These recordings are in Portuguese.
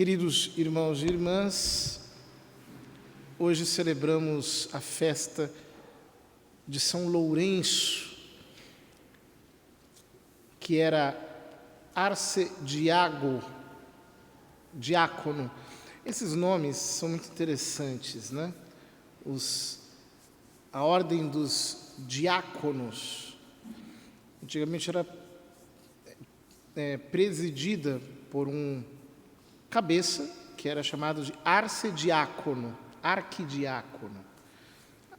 Queridos irmãos e irmãs, hoje celebramos a festa de São Lourenço, que era arcediácono. Esses nomes são muito interessantes, né? A ordem dos diáconos, antigamente era presidida por um cabeça, que era chamado de arcediácono, arquidiácono.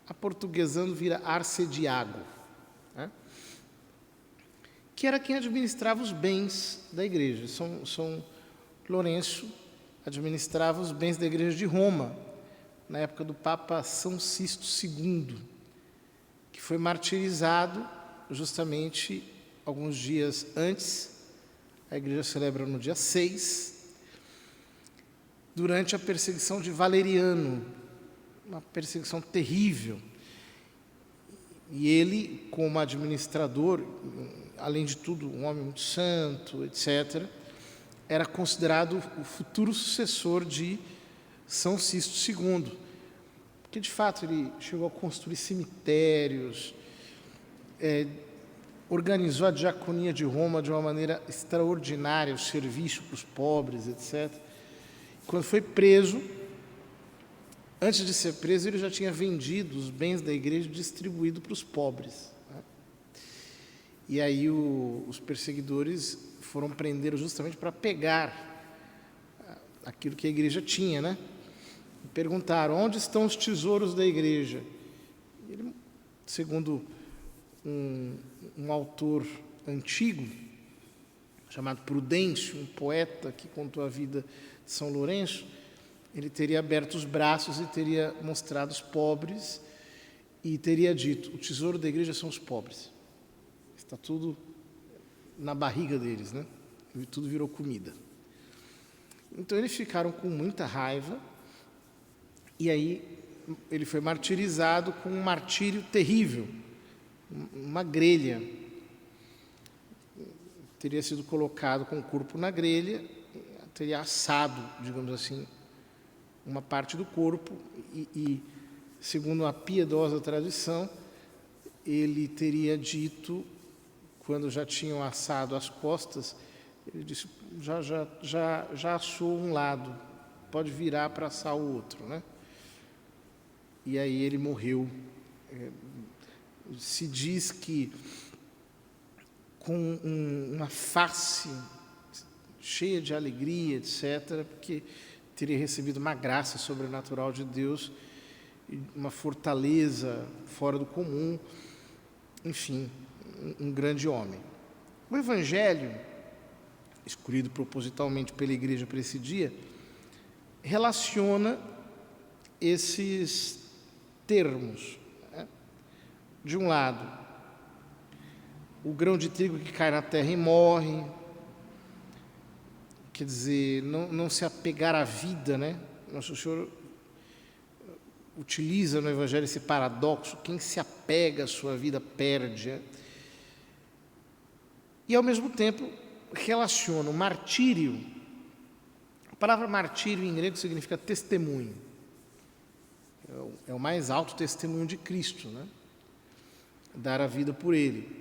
Aportuguesando vira arcediago, né? Que era quem administrava os bens da igreja. São Lourenço administrava os bens da igreja de Roma, na época do Papa São Sisto II, que foi martirizado justamente alguns dias antes. A igreja celebra no dia 6, durante a perseguição de Valeriano, uma perseguição terrível. E ele, como administrador, além de tudo, um homem muito santo, etc., era considerado o futuro sucessor de São Sisto II, porque, de fato, ele chegou a construir cemitérios, organizou a diaconia de Roma de uma maneira extraordinária, o serviço para os pobres, etc. Quando foi preso, antes de ser preso, ele já tinha vendido os bens da igreja e distribuído para os pobres, né? E aí os perseguidores foram prender justamente para pegar aquilo que a igreja tinha, né? E perguntaram: onde estão os tesouros da igreja? E ele, segundo um autor antigo, chamado Prudêncio, um poeta que contou a vida de São Lourenço, ele teria aberto os braços e teria mostrado os pobres e teria dito: o tesouro da igreja são os pobres. Está tudo na barriga deles, né? E tudo virou comida. Então eles ficaram com muita raiva e aí ele foi martirizado com um martírio terrível, uma grelha. Teria sido colocado com o corpo na grelha, teria assado, digamos assim, uma parte do corpo e, segundo a piedosa tradição, ele teria dito, quando já tinham assado as costas, ele disse: já assou um lado, pode virar para assar o outro, né? E aí ele morreu. Se diz que com uma face cheia de alegria, etc., porque teria recebido uma graça sobrenatural de Deus, uma fortaleza fora do comum, enfim, um grande homem. O Evangelho, escolhido propositalmente pela igreja para esse dia, relaciona esses termos, né? De um lado, o grão de trigo que cai na terra e morre, quer dizer, não se apegar à vida, né? Nosso Senhor utiliza no Evangelho esse paradoxo: quem se apega à sua vida perde. E, ao mesmo tempo, relaciona o martírio. A palavra martírio em grego significa testemunho. É o mais alto testemunho de Cristo, né? Dar a vida por Ele.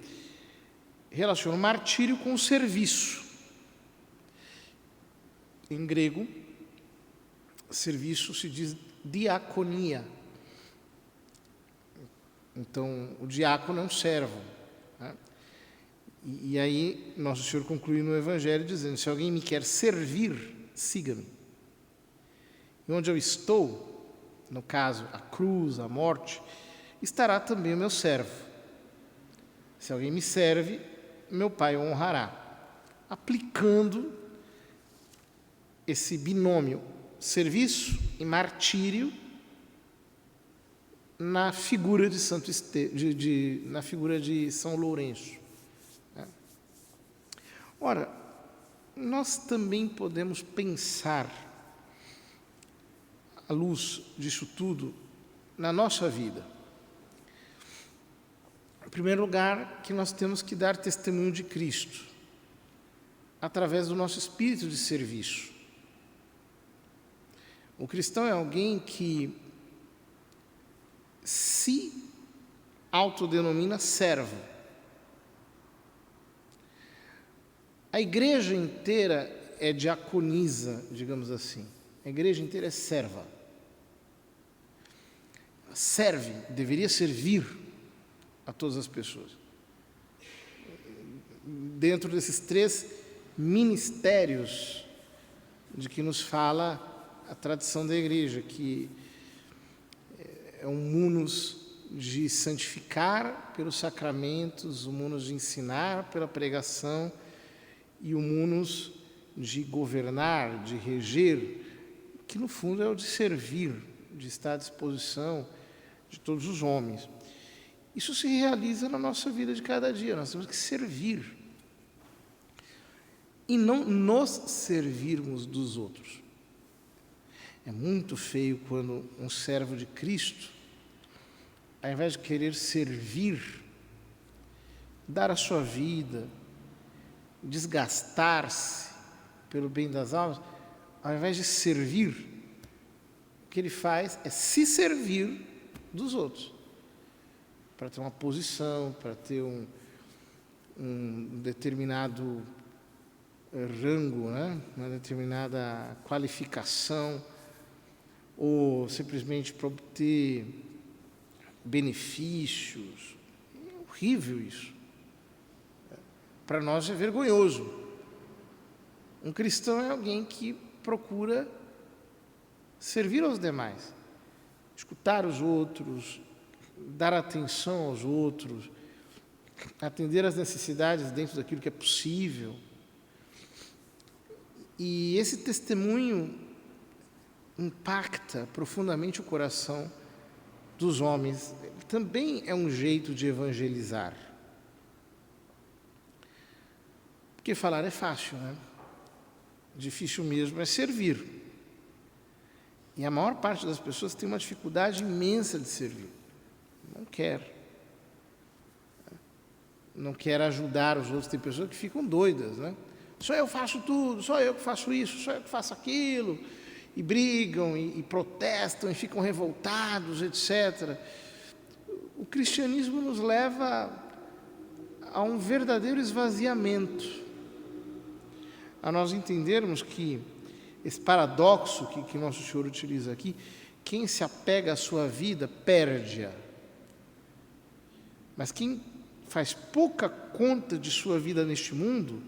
Relaciona o martírio com o serviço. Em grego, serviço se diz diaconia. Então, o diácono é um servo, né? E aí, Nosso Senhor conclui no Evangelho dizendo: se alguém me quer servir, siga-me. E onde eu estou, no caso, a cruz, a morte, estará também o meu servo. Se alguém me serve, meu Pai o honrará. Aplicando esse binômio serviço e martírio na figura de na figura de São Lourenço. Ora, nós também podemos pensar, à luz disso tudo, na nossa vida. Em primeiro lugar, que nós temos que dar testemunho de Cristo, através do nosso espírito de serviço. O cristão é alguém que se autodenomina servo. A igreja inteira é diaconisa, digamos assim. A igreja inteira é serva. Serve, deveria servir a todas as pessoas. Dentro desses 3 ministérios de que nos fala a tradição da igreja, que é um munus de santificar pelos sacramentos, o munus de ensinar pela pregação e o munus de governar, de reger, que no fundo é o de servir, de estar à disposição de todos os homens. Isso se realiza na nossa vida de cada dia, nós temos que servir e não nos servirmos dos outros. É muito feio quando um servo de Cristo, ao invés de querer servir, dar a sua vida, desgastar-se pelo bem das almas, ao invés de servir, o que ele faz é se servir dos outros, para ter uma posição, para ter um determinado rango, né? Uma determinada qualificação, ou simplesmente para obter benefícios. É horrível isso. Para nós é vergonhoso. Um cristão é alguém que procura servir aos demais, escutar os outros, dar atenção aos outros, atender às necessidades dentro daquilo que é possível. E esse testemunho impacta profundamente o coração dos homens. Também é um jeito de evangelizar. Porque falar é fácil, né? Difícil mesmo é servir. E a maior parte das pessoas tem uma dificuldade imensa de servir. Não quer. Não quer ajudar os outros. Tem pessoas que ficam doidas, né? Só eu faço tudo, só eu que faço isso, só eu que faço aquilo. E brigam, e protestam, e ficam revoltados, etc. O cristianismo nos leva a um verdadeiro esvaziamento. A nós entendermos que esse paradoxo que Nosso Senhor utiliza aqui, quem se apega à sua vida, perde-a. Mas quem faz pouca conta de sua vida neste mundo,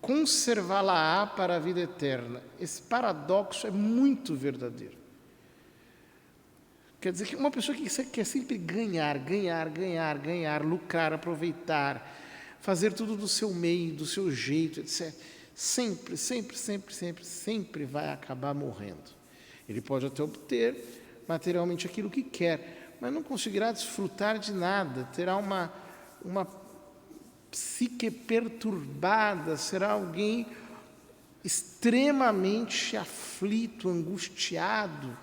conservá-la-á para a vida eterna. Esse paradoxo é muito verdadeiro. Quer dizer que uma pessoa que quer sempre ganhar, lucrar, aproveitar, fazer tudo do seu meio, do seu jeito, etc., sempre vai acabar morrendo. Ele pode até obter materialmente aquilo que quer, mas não conseguirá desfrutar de nada, terá uma psique perturbada, será alguém extremamente aflito, angustiado,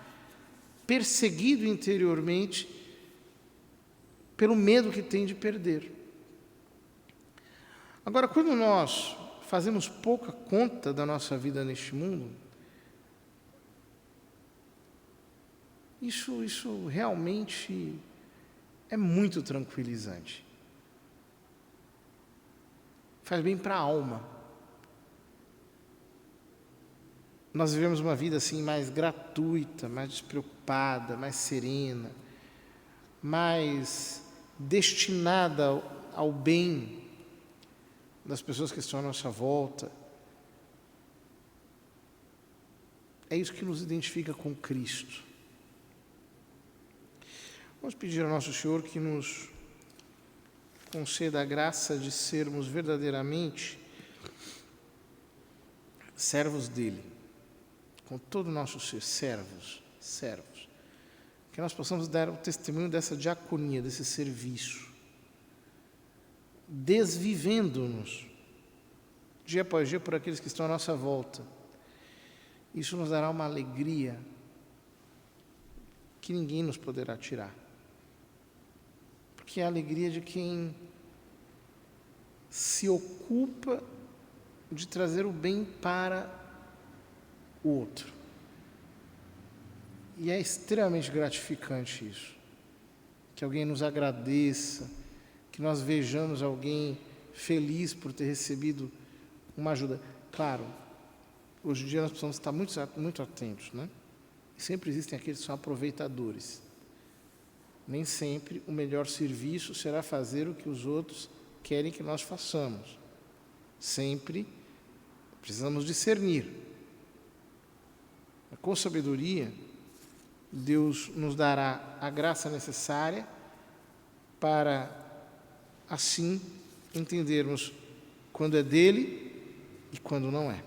perseguido interiormente pelo medo que tem de perder. Agora, quando nós fazemos pouca conta da nossa vida neste mundo, isso realmente é muito tranquilizante. Faz bem para a alma. Nós vivemos uma vida assim mais gratuita, mais despreocupada, mais serena, mais destinada ao bem das pessoas que estão à nossa volta. É isso que nos identifica com Cristo. Vamos pedir ao Nosso Senhor que nos conceda a graça de sermos verdadeiramente servos dele, com todo o nosso ser, servos. Que nós possamos dar o testemunho dessa diaconia, desse serviço, desvivendo-nos, dia após dia, por aqueles que estão à nossa volta. Isso nos dará uma alegria que ninguém nos poderá tirar. Porque é a alegria de quem se ocupa de trazer o bem para o outro. E é extremamente gratificante isso. Que alguém nos agradeça, que nós vejamos alguém feliz por ter recebido uma ajuda. Claro, hoje em dia nós precisamos estar muito atentos, né? E sempre existem aqueles que são aproveitadores. Nem sempre o melhor serviço será fazer o que os outros querem que nós façamos. Sempre precisamos discernir. Com sabedoria, Deus nos dará a graça necessária para, assim, entendermos quando é dele e quando não é.